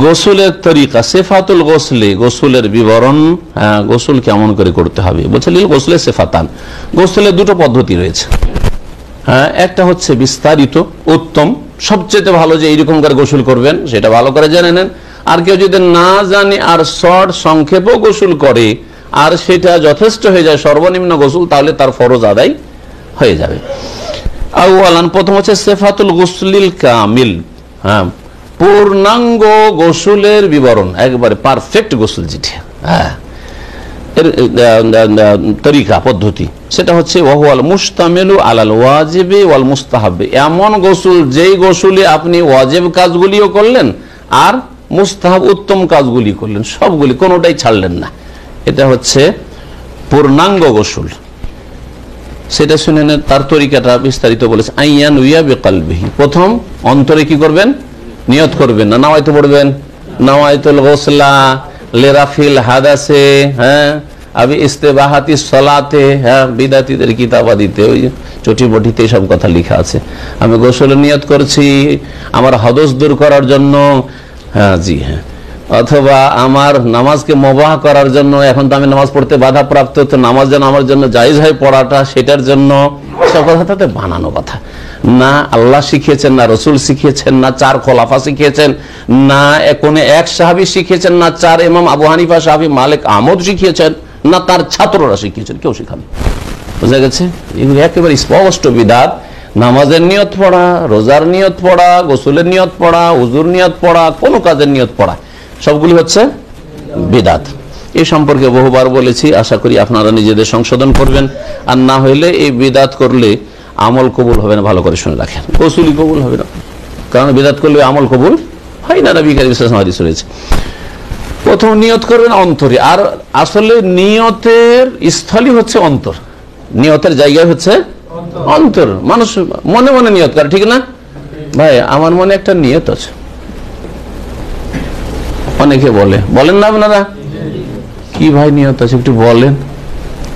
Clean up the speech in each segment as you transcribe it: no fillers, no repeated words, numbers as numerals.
গোসলের তরিকা সেফাতুল গোসলে গোসলের বিবরণ, গোসল কেমন করে করতে হবে বলছে গোসলে সেফাতান, গোসলের দুটো পদ্ধতি রয়েছে। একটা হচ্ছে বিস্তারিত উত্তম, সবচেয়ে ভালো যে এইরকম করে গোসল করবেন সেটা ভালো করে জেনে নেন। আর কেউ যদি না জানে আর শর্ট সংক্ষেপও গোসল করে আর সেটা যথেষ্ট হয়ে যায় সর্বনিম্ন গোসল, তাহলে তার ফরজ আদায় হয়ে যাবে। আউয়ালান প্রথম হচ্ছে সেফাতুল গোসলিল কামিল, পূর্ণাঙ্গ গোসলের বিবরণ, একবারে পারফেক্ট গোসল যেটা এর তরিকা পদ্ধতি, সেটা হচ্ছে ওয়াহুয়াল মুশতামিলু আলাল ওয়াজিবি ওয়াল মুস্তাহাবি, এমন গোসল যেই গোসলে আপনি ওয়াজিব কাজগুলিও করলেন আর মুস্তাহাব উত্তম কাজগুলি করলেন, সবগুলি কোনোটাই ছাড়লেন না। এটা হচ্ছে পূর্ণাঙ্গ গোসল। সেটা শুনে নেন, তার তরিকাটা বিস্তারিত বলেছে। আইয়ান উইয়া বিকালবিহি, প্রথম অন্তরে কি করবেন? নিয়ত করবেন না, নাওয়াইতে পড়বেন নাওয়াইতুল গোসলা লিরাফিল হাদাসে, আবি ইস্তেবাহাতি সলাতে, বিদাতীদের কিতাবাদিতে ওই চটি বটিতে সব কথা লেখা আছে। আমি গোসলের নিয়ত করছি আমার হদস দূর করার জন্য, জি হ্যাঁ, অথবা আমার নামাজকে মুবাহ করার জন্য, এখন তো আমি নামাজ পড়তে বাধা প্রাপ্ত, তো নামাজ যেন আমার জন্য জায়েজ হয় পড়াটা, সেটার জন্য, সব কথা তাতে বানানো কথা। না আল্লাহ শিখিয়েছেন, না রসুল শিখিয়েছেন, না চার খোলাফা শিখিয়েছেন, না কোনো এক সাহাবী শিখিয়েছেন, না চার ইমাম আবু হানিফা, শাফি, মালিক, আহমদ শিখিয়েছেন, না তার ছাত্ররা শিখিয়েছেন, কেউ শিখাবে। বোঝা গেছে? এগুলো একেবারে স্পষ্ট বিদাত। নামাজের নিয়ত পড়া, রোজার নিয়ত পড়া, গোসলের নিয়ত পড়া, উজুর নিয়ত পড়া, কোনো কাজের নিয়ত পড়া, সবগুলি হচ্ছে বিদাত। এই সম্পর্কে বহুবার বলেছি, আশা করি আপনারা নিজেদের সংশোধন করবেন। আর না হইলে এই বিদাত করলে আমল কবুল হবে না। ভালো করে শুনে রাখেন, গোসলই কবুল হবে না, কারণ বিদাত করলে আমল কবুল হয় না। নবী কারীম সাল্লাল্লাহু আলাইহি ওয়াসাল্লাম হাদিস রয়েছে। প্রথম নিয়ত করবেন অন্তরে, আর আসলে নিয়তের স্থলই হচ্ছে অন্তর, নিয়তের জায়গা হচ্ছে অন্তর। মানুষ মনে মনে নিয়ত করে, ঠিক না ভাই? আমার মনে একটা নিয়ত আছে, অনেকে বলেন না আপনারা, কি ভাই নিয়ত আছে একটু বলেন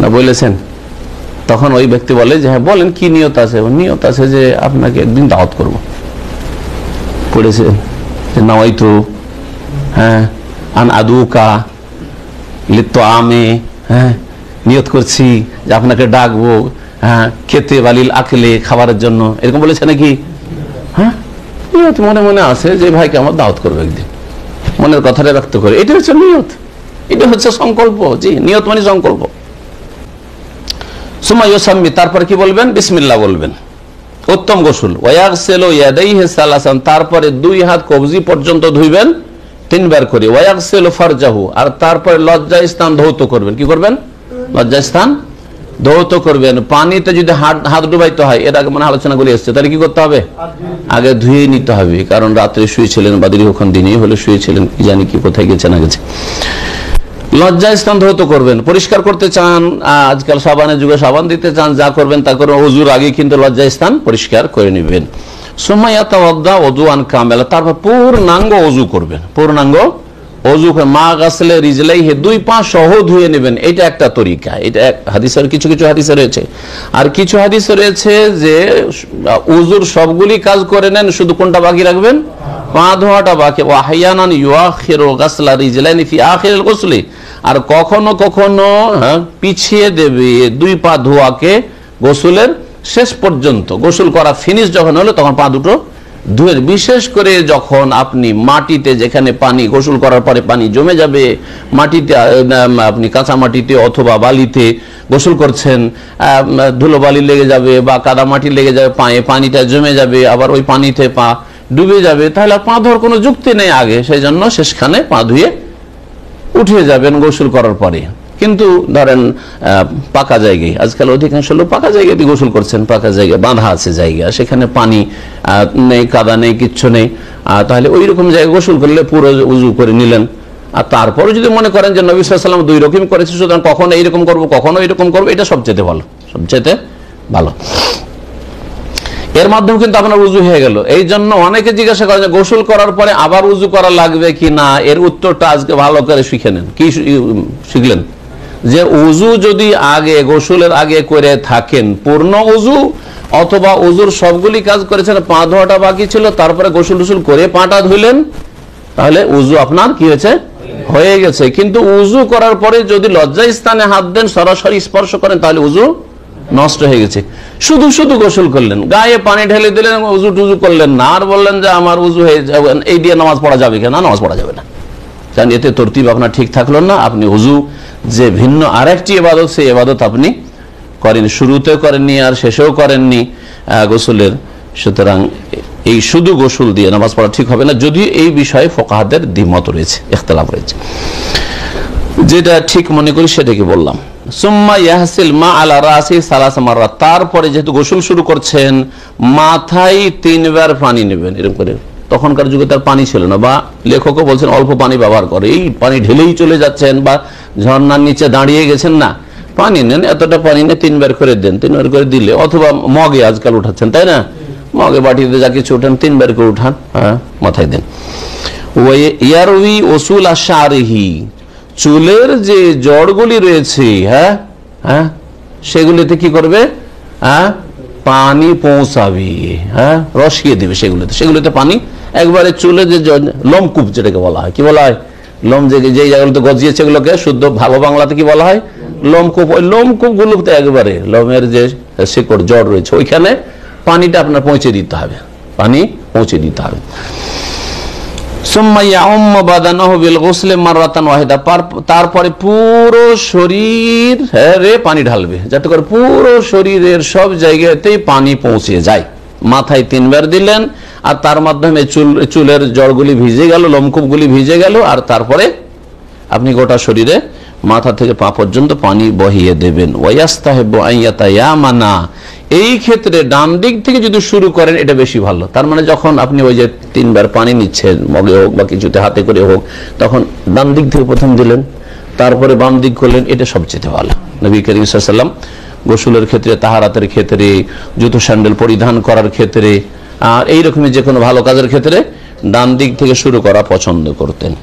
না, বলেছেন? তখন ওই ব্যক্তি বলে যে হ্যাঁ বলেন কি নিয়ত আছে। নিয়ত আছে যে আপনাকে একদিন দাওয়াত করব, পড়েছে যে নাওয়াইতু আন আদুকা লিতো আমে, নিয়ত করছি যে আপনাকে ডাকবো খেতে বালিল আকলে, খাবারের জন্য, এরকম বলেছে নাকি? হ্যাঁ, নিয়ত মনে মনে আছে যে ভাইকে আমার দাওয়াত করবো একদিন, মনের কথাটা ব্যক্ত করে, এটা হচ্ছে নিয়ত, এটা হচ্ছে সংকল্প। জি, নিয়ত মানে সংকল্প। সুমাইয়াসাম্মি, তারপর কি বলবেন? বিসমিল্লাহ বলবেন। উত্তম গোসল। ওয়াগসিলু ইয়াদাইহি সালাসান, তারপরে দুই হাত কবজি পর্যন্ত ধুইবেন 3 বার করে। ওয়াগসিলু ফারজাহু, আর তারপরে লজ্জা স্থান ধৌত করবেন। কি করবেন? লজ্জা স্থান ধৌত করবেন। পানিতে যদি হাত ডুবাইতে হয়, এর আগে মানে আলোচনাগুলি এসেছে, তাহলে কি করতে হবে? আগে ধুয়ে নিতে হবে, কারণ রাত্রে শুয়েছিলেন বা দীর্ঘক্ষণ দিনেই হলে শুয়েছিলেন, কি জানি কি কোথায় গেছে না গেছে। লজ্জা স্থান ধৌত করবেন। পরিষ্কার করতে চান, আজকাল সাবানের যুগে সাবান দিতে চান, যা করবেন তা করবেন, ওযুর আগে কিন্তু লজ্জা স্থান পরিষ্কার করে নেবেন। সুম্মায়াতাওয়াদ্দা ওযুআন কামিলা, তারপর পূর্ণাঙ্গ ওযু করবেন। পূর্ণাঙ্গ ওযু করে মা গাসলে রিজলাইহি, 2 পা সহ ধুয়ে নেবেন। এটা একটা তরিকা, এটা হাদিসের কিছু হাদিসে রয়েছে। আর কিছু হাদিসে রয়েছে যে ওযুর সবগুলি কাজ করে নেন, শুধু কোনটা বাকি রাখবেন? পা ধোয়াটা বাকি। ওয়াহয়ানান ইউআখিরু গাসলা রিজলাইনি ফি আখিরিল গোসলি, আর কখনো কখনো পিছিয়ে দেবে 2 পা ধোয়াকে গোসলের শেষ পর্যন্ত। গোসল করা ফিনিশ যখন হলো তখন পা দুটো ধুয়ে, বিশেষ করে যখন আপনি মাটিতে, যেখানে পানি গোসল করার পরে পানি জমে যাবে, মাটিতে আপনি কাঁচা মাটিতে অথবা বালিতে গোসল করছেন, ধুলো বালি লেগে যাবে বা কাদা মাটি লেগে যাবে পায়ে, পানিটা জমে যাবে, আবার ওই পানিতে পা ডুবে যাবে, তাহলে পা ধোয়ার কোনো যুক্তি নেই আগে। সেই জন্য শেষখানে পা ধুয়ে উঠে যাবেন গোসল করার পরে। কিন্তু ধরেন পাকা জায়গায়, আজকাল অধিকাংশ লোক পাকা জায়গাতে গোসল করছেন, পাকা জায়গায় বাঁধা আছে জায়গা, সেখানে পানি নেই, কাদা নেই, কিচ্ছু নেই, তাহলে ওই রকম জায়গায় গোসল করলে পুরো উজু করে নিলেন। আর তারপরে যদি মনে করেন যে নবী সাল্লাল্লাহু আলাইহি ওয়াসাল্লাম 2 রকম করেছে, সুতরাং কখনো এইরকম করবো কখনো এইরকম করবো, এটা সবচেয়ে ভালো, সবচেয়ে ভালো। এর মাধ্যমে কিন্তু আপনার উজু হয়ে গেল। এই জন্য অনেকে জিজ্ঞাসা করেন যে গোসল করার পরে আবার উজু করা লাগবে কি না, এর উত্তরটা আজকে ভালো করে শিখে নেন। কি শিখলেন? যে উজু যদি আগে গোসলের আগে করে থাকেন পূর্ণ উজু, অথবা ওযুর সবগুলি কাজ করেছেন, পা ধোয়াটা বাকি ছিল, তারপরে গোসল টুসুল করে পাটা ধুইলেন, তাহলে উযু আপনার কি হয়েছে, হয়ে গেছে। কিন্তু উযু করার পরে যদি লজ্জা স্থানে হাত দেন, সরাসরি স্পর্শ করেন, তাহলে উযু নষ্ট হয়ে গেছে। শুধু শুধু গোসল করলেন, গায়ে পানি ঢেলে দিলেন, উযু টুজু করলেন না, আর বললেন যে আমার উযু হয়ে যাবে, এই দিয়ে নামাজ পড়া যাবে কিনা? নামাজ পড়া যাবে না, কারণ এতে তরতিব আপনার ঠিক থাকলো না। আপনি উযু যে ভিন্ন আরেকটি ইবাদত, সেই ইবাদত আপনি করেন, শুরুতেও করেননি আর শেষেও করেননি গোসলের। সুতরাং এই শুধু গোসল দিয়ে নামাজ পড়া ঠিক হবে না, যদিও এই বিষয়ে ফুকাহাদের দ্বিমত রয়েছে, ইখতিলাফ রয়েছে। যেটা ঠিক মনে করি সেটাকে বললাম। সুম্মা ইয়াহসিল মা আলা রাসি সালাসা মাররাত, তারপরে যেহেতু গোসল শুরু করছেন, মাথায় 3 বার পানি নেবেন। এরকম করে, তখনকার যুগে তার পানি ছিল না, বা লেখকও বলছেন অল্প পানি ব্যবহার করে, এই পানি ঢেলেই চলে যাচ্ছেন, বা ঝর্ণার নিচে দাঁড়িয়ে গেছেন, না, পানি নেন, এতটা পানি নিয়ে 3 বার করে দেন। 3 বার করে দিলে, অথবা মগে আজকাল উঠাচ্ছেন, তাই না, মগে বাটিতে যা কিছু উঠান 3 বার করে উঠান, হ্যাঁ, মাথায় দেন। ইয়ারউই উসুল আশআরিহি, চুলের যে জড়গুলি রয়েছে, হ্যাঁ হ্যাঁ, সেগুলিতে কি করবে, হ্যাঁ, পানি পৌঁছাবে, হ্যাঁ, রসিয়ে দিবে সেগুলিতে পানি একবারে। চুলে যে লোমকূপ যেটাকে বলা হয়, কি বলা হয়, লোম যে জায়গাগুলোতে গজিয়েছে, এগুলোকে শুদ্ধ ভালো বাংলাতে কি বলা হয়, লোমকূপ। ওই লোমকূপ গুলোতে একবারে লোমের যে শিকড় জড় রয়েছে, ওইখানে পানিটা আপনার পৌঁছে দিতে হবে, পানি পৌঁছে দিতে হবে। তারপরে পুরো শরীরে পানি ঢালবে, যাতে করে পুরো শরীরের সব জায়গাতেই পানি পৌঁছে যায়। মাথায় 3 বার দিলেন, আর তার মাধ্যমে চুলের জড়গুলি ভিজে গেল, লোমকূপগুলি ভিজে গেল, আর তারপরে আপনি গোটা শরীরে মাথা থেকে পা পর্যন্ত পানি বহিয়ে দেবেন। ওয়াস্তাহিবু আইয়াতায়ামানা, এই ক্ষেত্রে ডান দিক থেকে যদি শুরু করেন এটা বেশি ভালো। তার মানে যখন আপনি ওই যে 3 বার পানি নিচ্ছেন, মগে হোক বা কিছুতে হাতে করে হোক, তখন ডান দিক থেকে প্রথম দিলেন, তারপরে বাম দিক করলেন, এটা সবচেয়ে ভালো। নবী করিম সাল্লাল্লাহু আলাইহি ওয়াসাল্লাম গোসলের ক্ষেত্রে, তাহারাতের ক্ষেত্রে, জুতো স্যান্ডেল পরিধান করার ক্ষেত্রে, আর এইরকমই যে কোনো ভালো কাজের ক্ষেত্রে ডান দিক থেকে শুরু করা পছন্দ করতেন।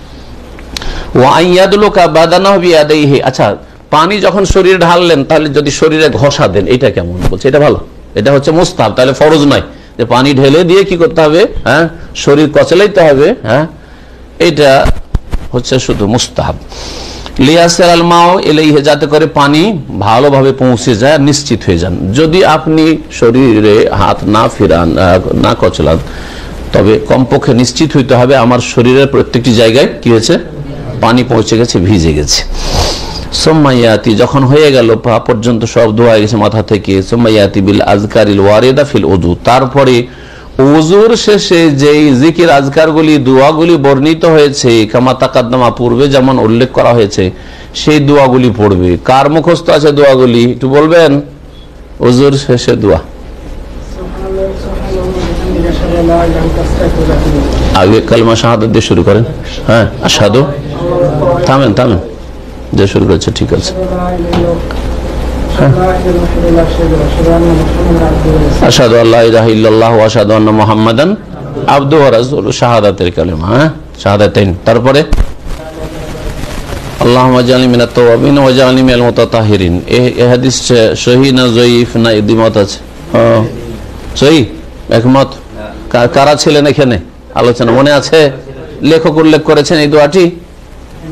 আচ্ছা, পানি যখন শরীরে ঢাললেন, তাহলে যদি শরীরে ঘষা দেন, এটা কেমন বলছে, এটা ভালো, এটা হচ্ছে মুস্তাহাব, তাহলে ফরজ নয় যে পানি ঢেলে দিয়ে কি করতে হবে, হ্যাঁ, শরীর কচলাইতে হবে, হ্যাঁ, এটা হচ্ছে শুধু মুস্তাহাব। লিয়াসির আল মাও ইলাইহি, যাতে করে পানি ভালোভাবে পৌঁছে যায়, নিশ্চিত হয়ে যান। যদি আপনি শরীরে হাত না ফিরান, না কচলান, তবে কমপক্ষে নিশ্চিত হইতে হবে আমার শরীরের প্রত্যেকটি জায়গায় কি হয়েছে, পানি পৌঁছে গেছে, ভিজে গেছে। সুম্মাইয়াতি, যখন হয়ে গেল পা পর্যন্ত সব ধোয়া গেছে মাথা থেকে, সুম্মাইয়াতি বিল আজকারিল ওয়ারিদা ফিল উযু, তারপরে ওযুর শেষে যেই জিকির আজকারগুলি, দোয়াগুলি বর্ণিত হয়েছে, কামা তাকাদ্দামা, পূর্বে যেমন উল্লেখ করা হয়েছে, সেই দোয়াগুলি পড়বে। কার মুখস্থ আছে দোয়াগুলি একটু বলবেন? ওযুর শেষে দোয়া, আগে কালিমা শাহাদাত দিয়ে শুরু করেন, হ্যাঁ, আশহাদু, থামেন যে শুরু করেছে, ঠিক আছে, আশহাদু আল্লা ইলাহা ইল্লাল্লাহ ওয়া আশহাদু আন্না মুহাম্মাদান আবদুহু ওয়া রাসূলুহু, শাহাদাতের কালিমা, হ্যাঁ, শাহাদাতাইন। তারপরে আল্লাহুম্মা জাআলনি মিনাত তাওয়াবিন ওয়া জাআলনি মিনাল মুতাতাহহিরিন। এই হাদিস সহিহ না জয়ীফ না দ্বিমত আছে? সহিহ, একমত। কারা ছিলেন এখানে আলোচনা মনে আছে? লেখক উল্লেখ করেছেন এই দোয়াটি,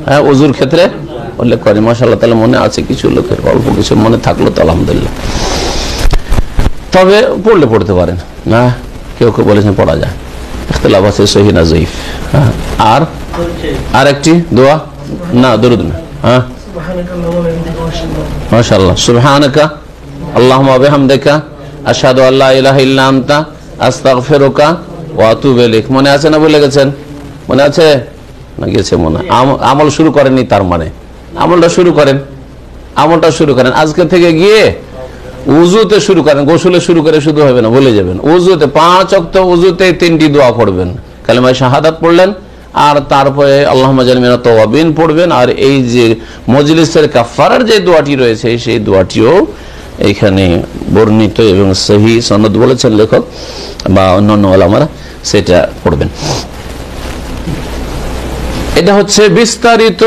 হ্যাঁ, ওযুর ক্ষেত্রে উল্লেখ করে, মাশাআল্লাহ, তাহলে মনে আছে কিছু লোকের, অল্প কিছু মনে থাকলো তো আলহামদুলিল্লাহ। তবে পড়লে পড়তে পারেন না, কেউ বলেছেন পড়া যায়, ইখতিলাফ আছে সহিহ না জয়ীফ। হ্যাঁ, আর একটি দোয়া না, দরুদ না, হ্যাঁ, মাশাআল্লাহ, সুবহানাকা আল্লাহুম্মা বিহামদিকা আশহাদু আল্লা ইলাহা ইল্লা আনতা আস্তাগফিরুকা ওয়া আতুবু ইলাইক। মনে আছে না ভুলে গেছেন? মনে আছে না গেছে মনে? আমল শুরু করেননি, তার মানে আমলটা শুরু করেন আজকে থেকে গিয়ে উযুতে শুরু করেন, গোসলে শুরু করে শুধু হবে না, ভুলে যাবেন। উযুতে 5 ওয়াক্ত উযুতে 3টি দোয়া পড়বেন, কালিমা শাহাদাত পড়লেন, আর তারপরে আল্লাহুম্মা জাআলনি মিনাত তাওয়াবিন পড়বেন, আর এই যে মজলিসের কাফারার যে দোয়াটি রয়েছে, সেই দোয়াটিও এইখানে বর্ণিত এবং সহিহ সনদ বলেছেন লেখক বা অন্যান্য ওলামারা, সেটা পড়বেন। এটা হচ্ছে বিস্তারিত,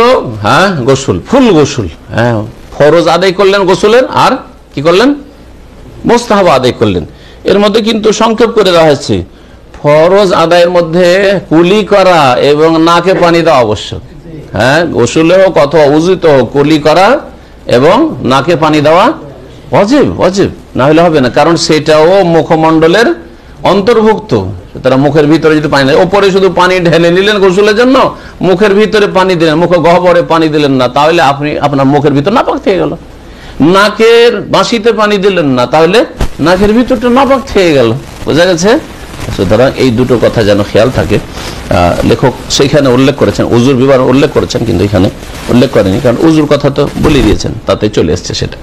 হ্যাঁ, গোসল, ফুল গোসল, হ্যাঁ, ফরজ আদায় করলেন গোসলের, আর কি করলেন, মুস্তাহাব আদায় করলেন। এর মধ্যে কিন্তু সংক্ষেপ করে দেওয়া হয়েছে, ফরজ আদায়ের মধ্যে কুলি করা এবং নাকে পানি দেওয়া আবশ্যক। হ্যাঁ, গোসলে হোক অথবা উযুতে হোক কুলি করা এবং নাকে পানি দেওয়া ওয়াজিব, ওয়াজিব না হলে হবে না, কারণ সেটাও মুখমণ্ডলের অন্তর্ভুক্ত। সুতরাং মুখের ভিতরে যদি পানি দেয়, ওপরে শুধু পানি ঢেলে নিলেন গোসলের জন্য, মুখের ভিতরে পানি দিলেন, মুখে গহ্বরে পানি দিলেন না, তাহলে আপনি আপনার মুখের ভিতর নাপাক থেকে গেল। নাকের বাঁশিতে পানি দিলেন না, তাহলে নাকের ভিতরটা নাপাক থেকে গেল। বোঝা গেছে? সুতরাং এই দুটো কথা যেন খেয়াল থাকে। লেখক সেইখানে উল্লেখ করেছেন, উজুর বিবরণ উল্লেখ করেছেন, কিন্তু এখানে উল্লেখ করেনি, কারণ উজুর কথা তো বলে দিয়েছেন, তাতে চলে এসছে সেটা।